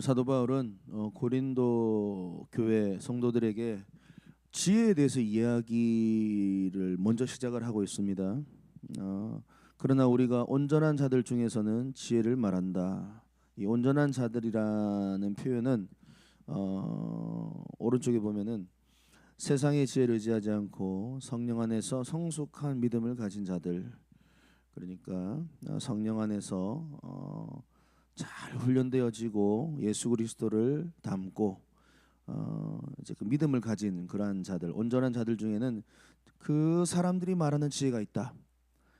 사도 바울은 고린도 교회 성도들에게 지혜에 대해서 이야기를 먼저 시작을 하고 있습니다. 그러나 우리가 온전한 자들 중에서는 지혜를 말한다. 이 온전한 자들이라는 표현은 오른쪽에 보면은 세상의 지혜를 의지하지 않고 성령 안에서 성숙한 믿음을 가진 자들, 그러니까 성령 안에서 잘 훈련되어지고 예수 그리스도를 닮고 이제 그 믿음을 가진 그러한 자들, 온전한 자들 중에는 그 사람들이 말하는 지혜가 있다.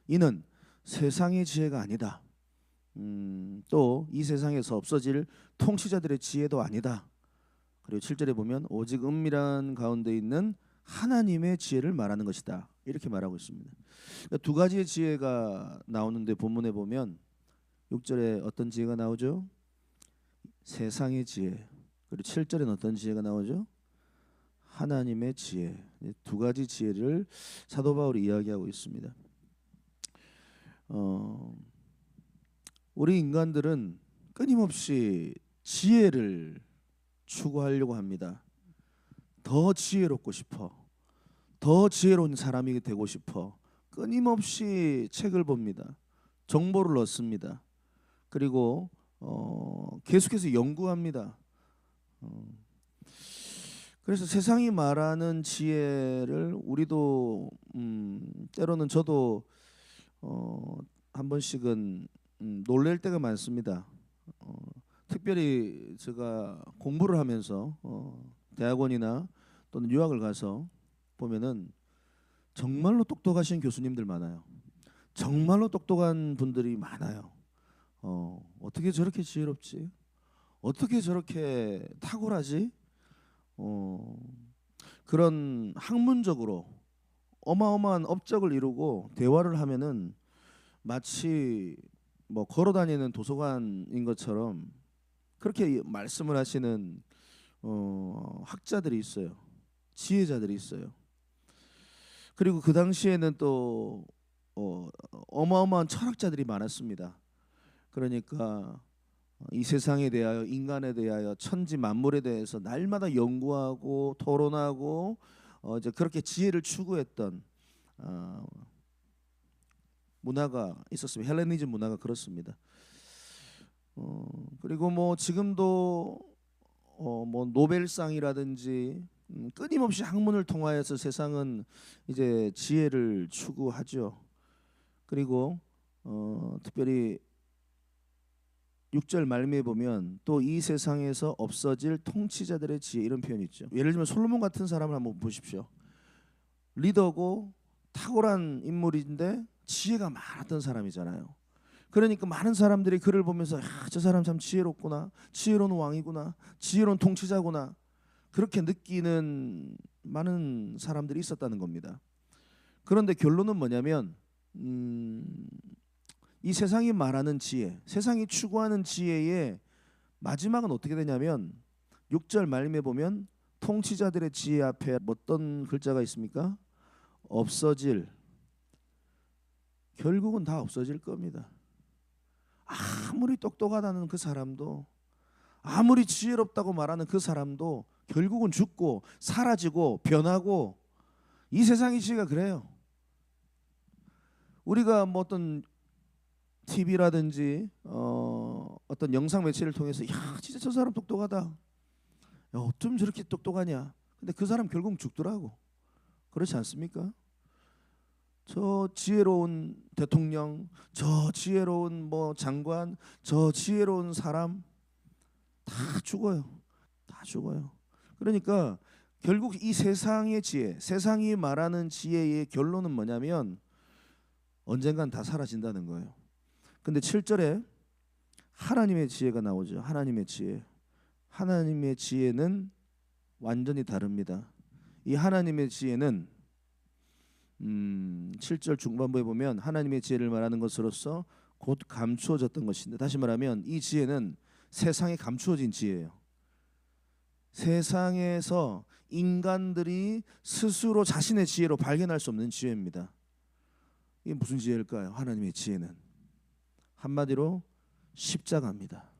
이는 세상의 지혜가 아니다. 또 이 세상에서 없어질 통치자들의 지혜도 아니다. 그리고 7절에 보면 오직 은밀한 가운데 있는 하나님의 지혜를 말하는 것이다. 이렇게 말하고 있습니다. 그러니까 두 가지의 지혜가 나오는데 본문에 보면 6절에 어떤 지혜가 나오죠? 세상의 지혜. 그리고 7절에는 어떤 지혜가 나오죠? 하나님의 지혜. 두 가지 지혜를 사도 바울이 이야기하고 있습니다. 우리 인간들은 끊임없이 지혜를 추구하려고 합니다. 더 지혜롭고 싶어. 더 지혜로운 사람이 되고 싶어. 끊임없이 책을 봅니다. 정보를 얻습니다. 그리고 계속해서 연구합니다. 그래서 세상이 말하는 지혜를 우리도 때로는 저도 한 번씩은 놀랄 때가 많습니다. 특별히 제가 공부를 하면서 대학원이나 또는 유학을 가서 보면은 정말로 똑똑하신 교수님들 많아요. 정말로 똑똑한 분들이 많아요. 어떻게 저렇게 지혜롭지? 어떻게 저렇게 탁월하지? 그런 학문적으로 어마어마한 업적을 이루고 대화를 하면은 마치 뭐 걸어 다니는 도서관인 것처럼 그렇게 말씀을 하시는 학자들이 있어요. 지혜자들이 있어요. 그리고 그 당시에는 또 어마어마한 철학자들이 많았습니다. 그러니까 이 세상에 대하여, 인간에 대하여, 천지 만물에 대해서 날마다 연구하고 토론하고 이제 그렇게 지혜를 추구했던 문화가 있었습니다. 헬레니즘 문화가 그렇습니다. 그리고 뭐 지금도 뭐 노벨상이라든지 끊임없이 학문을 통하여서 세상은 이제 지혜를 추구하죠. 그리고 특별히 6절 말미에 보면 또 이 세상에서 없어질 통치자들의 지혜, 이런 표현이 있죠. 예를 들면 솔로몬 같은 사람을 한번 보십시오. 리더고 탁월한 인물인데 지혜가 많았던 사람이잖아요. 그러니까 많은 사람들이 그를 보면서 저 사람 참 지혜롭구나, 지혜로운 왕이구나, 지혜로운 통치자구나, 그렇게 느끼는 많은 사람들이 있었다는 겁니다. 그런데 결론은 뭐냐면 이 세상이 말하는 지혜, 세상이 추구하는 지혜의 마지막은 어떻게 되냐면 6절 말씀에 보면 통치자들의 지혜 앞에 어떤 글자가 있습니까? 없어질, 결국은 다 없어질 겁니다. 아무리 똑똑하다는 그 사람도, 아무리 지혜롭다고 말하는 그 사람도 결국은 죽고 사라지고 변하고, 이 세상의 지혜가 그래요. 우리가 뭐 어떤 TV라든지 어떤 영상 매체를 통해서 야 진짜 저 사람 똑똑하다, 야 어쩜 저렇게 똑똑하냐, 근데 그 사람 결국 죽더라고. 그렇지 않습니까? 저 지혜로운 대통령, 저 지혜로운 뭐 장관, 저 지혜로운 사람 다 죽어요. 다 죽어요. 그러니까 결국 이 세상의 지혜, 세상이 말하는 지혜의 결론은 뭐냐면 언젠간 다 사라진다는 거예요. 근데 7절에 하나님의 지혜가 나오죠. 하나님의 지혜. 하나님의 지혜는 완전히 다릅니다. 이 하나님의 지혜는 7절 중반부에 보면 하나님의 지혜를 말하는 것으로서 곧 감추어졌던 것인데, 다시 말하면 이 지혜는 세상에 감추어진 지혜예요. 세상에서 인간들이 스스로 자신의 지혜로 발견할 수 없는 지혜입니다. 이게 무슨 지혜일까요? 하나님의 지혜는 한마디로 십자가입니다.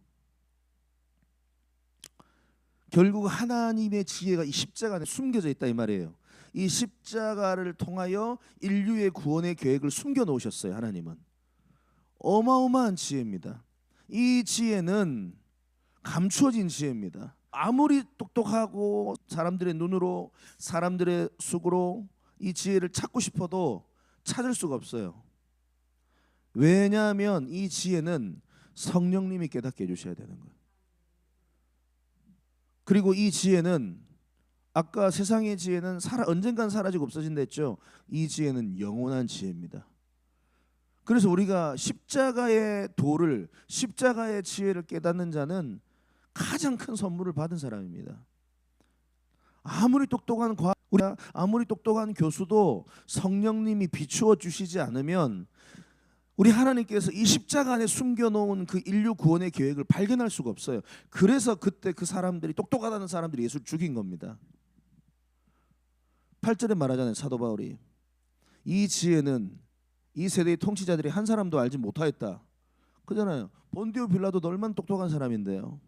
결국 하나님의 지혜가 이 십자가 안에 숨겨져 있다 이 말이에요. 이 십자가를 통하여 인류의 구원의 계획을 숨겨 놓으셨어요. 하나님은 어마어마한 지혜입니다. 이 지혜는 감추어진 지혜입니다. 아무리 똑똑하고 사람들의 눈으로 사람들의 속으로 이 지혜를 찾고 싶어도 찾을 수가 없어요. 왜냐하면 이 지혜는 성령님이 깨닫게 해주셔야 되는 거예요. 그리고 이 지혜는 아까 세상의 지혜는 언젠간 사라지고 없어진다 했죠. 이 지혜는 영원한 지혜입니다. 그래서 우리가 십자가의 도를, 십자가의 지혜를 깨닫는 자는 가장 큰 선물을 받은 사람입니다. 아무리 똑똑한 아무리 똑똑한 교수도 성령님이 비추어 주시지 않으면 우리 하나님께서 이 십자가 안에 숨겨놓은 그 인류 구원의 계획을 발견할 수가 없어요. 그래서 그때 그 사람들이, 똑똑하다는 사람들이 예수를 죽인 겁니다. 8절에 말하잖아요. 사도 바울이 이 지혜는 이 세대의 통치자들이 한 사람도 알지 못하였다 그잖아요. 본디오 빌라도도 얼마나 똑똑한 사람인데요.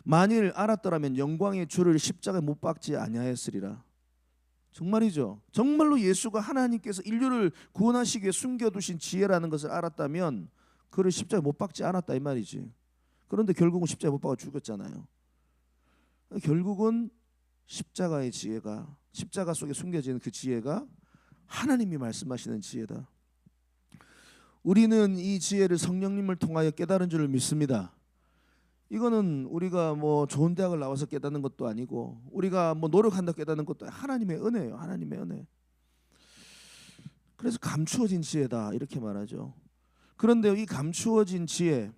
만일 알았더라면 영광의 주를 십자가에 못 박지 아니하였으리라. 정말이죠. 정말로 예수가 하나님께서 인류를 구원하시기 위해 숨겨두신 지혜라는 것을 알았다면 그를 십자가에 못 박지 않았다 이 말이지. 그런데 결국은 십자가에 못 박아 죽였잖아요. 결국은 십자가의 지혜가, 십자가 속에 숨겨진 그 지혜가 하나님이 말씀하시는 지혜다. 우리는 이 지혜를 성령님을 통하여 깨달은 줄을 믿습니다. 이거는 우리가 뭐 좋은 대학을 나와서 깨닫는 것도 아니고 우리가 뭐 노력한다고 깨닫는 것도 하나님의 은혜예요. 하나님의 은혜. 그래서 감추어진 지혜다 이렇게 말하죠. 그런데 이 감추어진 지혜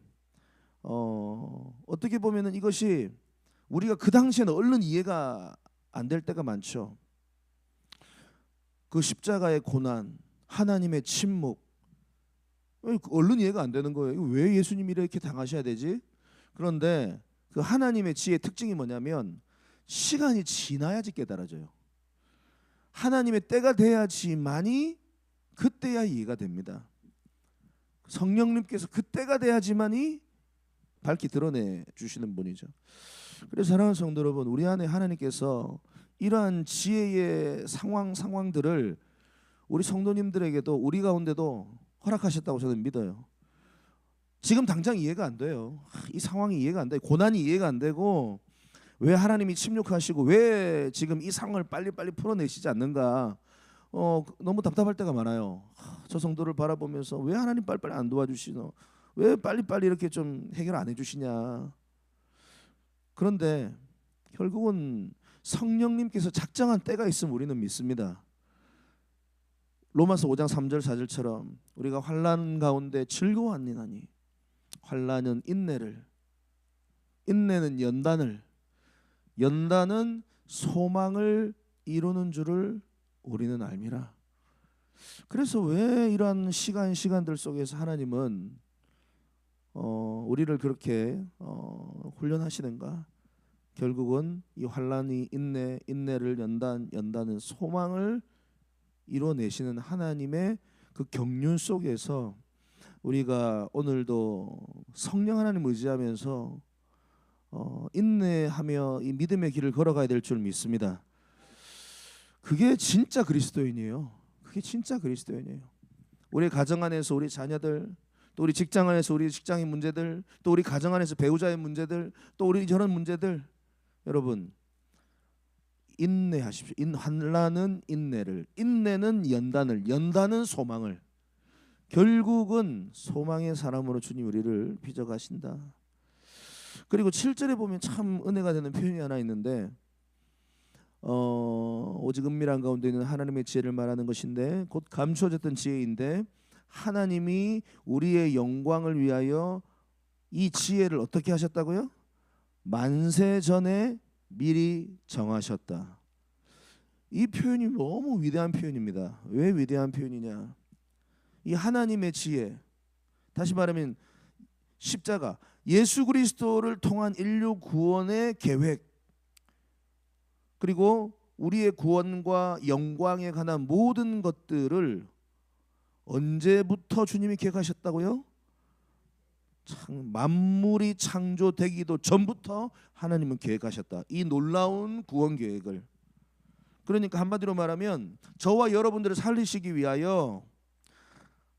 어떻게 보면은 이것이 우리가 그 당시에는 얼른 이해가 안 될 때가 많죠. 그 십자가의 고난, 하나님의 침묵 얼른 이해가 안 되는 거예요. 왜 예수님이 이렇게 당하셔야 되지? 그런데 그 하나님의 지혜의 특징이 뭐냐면 시간이 지나야지 깨달아져요. 하나님의 때가 돼야지만이 그때야 이해가 됩니다. 성령님께서 그때가 돼야지만이 밝히 드러내 주시는 분이죠. 그래서 사랑하는 성도 여러분, 우리 안에 하나님께서 이러한 지혜의 상황들을 우리 성도님들에게도 우리 가운데도 허락하셨다고 저는 믿어요. 지금 당장 이해가 안 돼요. 이 상황이 이해가 안 돼. 고난이 이해가 안 되고 왜 하나님이 침묵하시고 왜 지금 이 상황을 빨리빨리 풀어내시지 않는가 너무 답답할 때가 많아요. 저 성도를 바라보면서 왜 하나님 빨리빨리 안 도와주시노? 왜 빨리빨리 이렇게 좀 해결 안 해주시냐? 그런데 결국은 성령님께서 작정한 때가 있으면 우리는 믿습니다. 로마서 5장 3절 4절처럼 우리가 환난 가운데 즐거워하니나니 환난은 인내를, 인내는 연단은 소망을 이루는 줄을 우리는 알미라. 그래서 왜 이러한 시간들 속에서 하나님은 우리를 그렇게 훈련하시는가? 결국은 이 환난이 인내를 연단은 소망을 이뤄내시는 하나님의 그 경륜 속에서 우리가 오늘도 성령 하나님 의지하면서 인내하며 이 믿음의 길을 걸어가야 될 줄 믿습니다. 그게 진짜 그리스도인이에요. 그게 진짜 그리스도인이에요. 우리 가정 안에서 우리 자녀들, 또 우리 직장 안에서 우리 직장의 문제들, 또 우리 가정 안에서 배우자의 문제들, 또 우리 저런 문제들, 여러분 인내하십시오. 환난은 인내를, 인내는 연단은 소망을. 결국은 소망의 사람으로 주님 우리를 빚어가신다. 그리고 7절에 보면 참 은혜가 되는 표현이 하나 있는데 오직 은밀한 가운데 있는 하나님의 지혜를 말하는 것인데 곧 감추어졌던 지혜인데 하나님이 우리의 영광을 위하여 이 지혜를 어떻게 하셨다고요? 만세 전에 미리 정하셨다. 이 표현이 너무 위대한 표현입니다. 왜 위대한 표현이냐? 이 하나님의 지혜, 다시 말하면 십자가, 예수 그리스도를 통한 인류 구원의 계획, 그리고 우리의 구원과 영광에 관한 모든 것들을 언제부터 주님이 계획하셨다고요? 만물이 창조되기도 전부터 하나님은 계획하셨다. 이 놀라운 구원 계획을. 그러니까 한마디로 말하면 저와 여러분들을 살리시기 위하여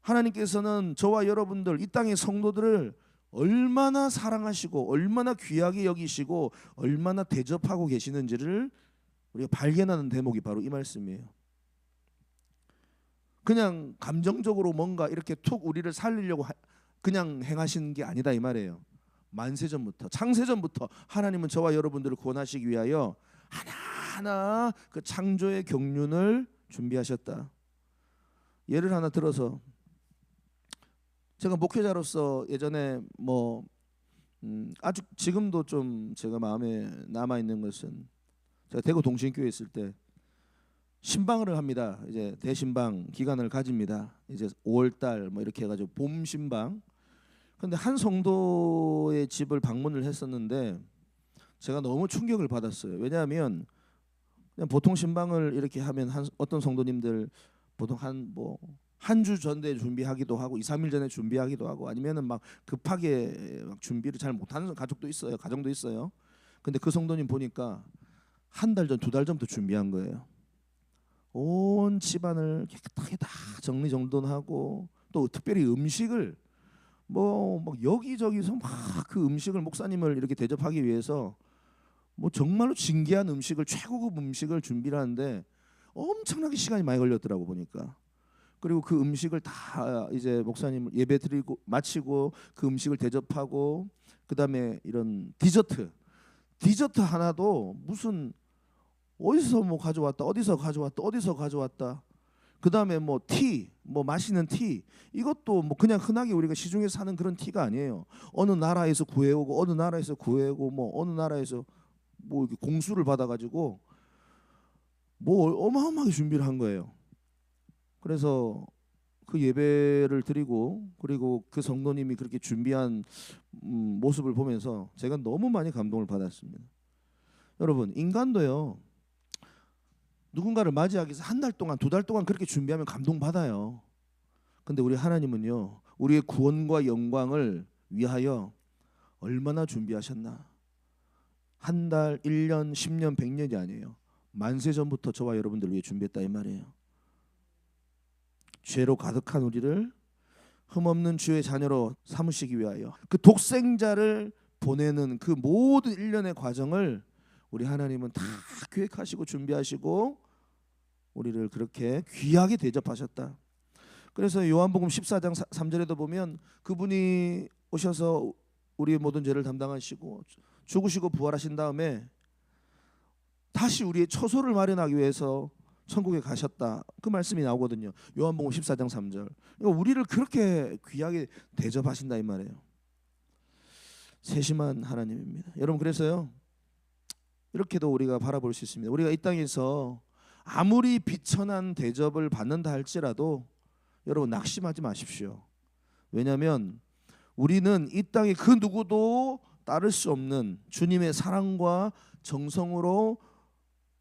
하나님께서는 저와 여러분들 이 땅의 성도들을 얼마나 사랑하시고 얼마나 귀하게 여기시고 얼마나 대접하고 계시는지를 우리가 발견하는 대목이 바로 이 말씀이에요. 그냥 감정적으로 뭔가 이렇게 툭 우리를 살리려고 그냥 행하신 게 아니다 이 말이에요. 만세전부터 창세전부터 하나님은 저와 여러분들을 구원하시기 위하여 하나하나 그 창조의 경륜을 준비하셨다. 예를 하나 들어서 제가 목회자로서 예전에 아주 지금도 좀 제가 마음에 남아 있는 것은 제가 대구 동신교회 있을 때 신방을 합니다. 이제 대신방 기간을 가집니다. 이제 5월달 이렇게 해가지고 봄 신방. 근데 한 성도의 집을 방문을 했었는데 제가 너무 충격을 받았어요. 왜냐하면 그냥 보통 신방을 이렇게 하면 어떤 성도님들 보통 한 주 전에 준비하기도 하고 2, 3일 전에 준비하기도 하고 아니면은 막 급하게 막 준비를 잘 못하는 가족도 있어요. 가정도 있어요. 근데 그 성도님 보니까 한 달 전, 2달 전부터 준비한 거예요. 온 집안을 깨끗하게 다 정리정돈하고 또 특별히 음식을 막 여기저기서 막 그 음식을 목사님을 이렇게 대접하기 위해서 정말로 진귀한 음식을 최고급 음식을 준비를 하는데 엄청나게 시간이 많이 걸렸더라고 보니까. 그리고 그 음식을 다 이제 목사님 예배 드리고 마치고 그 음식을 대접하고 그다음에 이런 디저트 하나도 무슨 어디서 가져왔다 어디서 가져왔다 그다음에 마시는 티 이것도 그냥 흔하게 우리가 시중에서 사는 그런 티가 아니에요. 어느 나라에서 구해오고 어느 나라에서 어느 나라에서 이렇게 공수를 받아가지고 어마어마하게 준비를 한 거예요. 그래서 그 예배를 드리고 그리고 그 성도님이 그렇게 준비한 모습을 보면서 제가 너무 많이 감동을 받았습니다. 여러분 인간도요. 누군가를 맞이하기 위해서 한 달 동안 2달 동안 그렇게 준비하면 감동받아요. 근데 우리 하나님은요. 우리의 구원과 영광을 위하여 얼마나 준비하셨나. 한 달, 1년, 10년, 100년이 아니에요. 만세 전부터 저와 여러분들 위해 준비했다 이 말이에요. 죄로 가득한 우리를 흠없는 주의 자녀로 삼으시기 위하여 그 독생자를 보내는 그 모든 일련의 과정을 우리 하나님은 다 계획하시고 준비하시고 우리를 그렇게 귀하게 대접하셨다. 그래서 요한복음 14장 3절에도 보면 그분이 오셔서 우리의 모든 죄를 담당하시고 죽으시고 부활하신 다음에 다시 우리의 처소를 마련하기 위해서 천국에 가셨다. 그 말씀이 나오거든요. 요한복음 14장 3절. 그러니까 우리를 그렇게 귀하게 대접하신다 이 말이에요. 세심한 하나님입니다. 여러분 그래서요. 이렇게도 우리가 바라볼 수 있습니다. 우리가 이 땅에서 아무리 비천한 대접을 받는다 할지라도 여러분 낙심하지 마십시오. 왜냐하면 우리는 이 땅에 그 누구도 따를 수 없는 주님의 사랑과 정성으로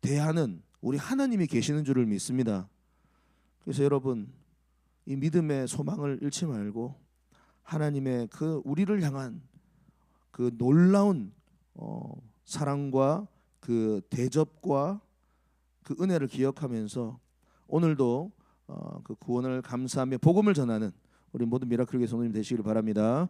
대하는 우리 하나님이 계시는 줄을 믿습니다. 그래서 여러분 이 믿음의 소망을 잃지 말고 하나님의 그 우리를 향한 그 놀라운 사랑과 그 대접과 그 은혜를 기억하면서 오늘도 그 구원을 감사하며 복음을 전하는 우리 모든 미라클교회 성도님 되시기를 바랍니다.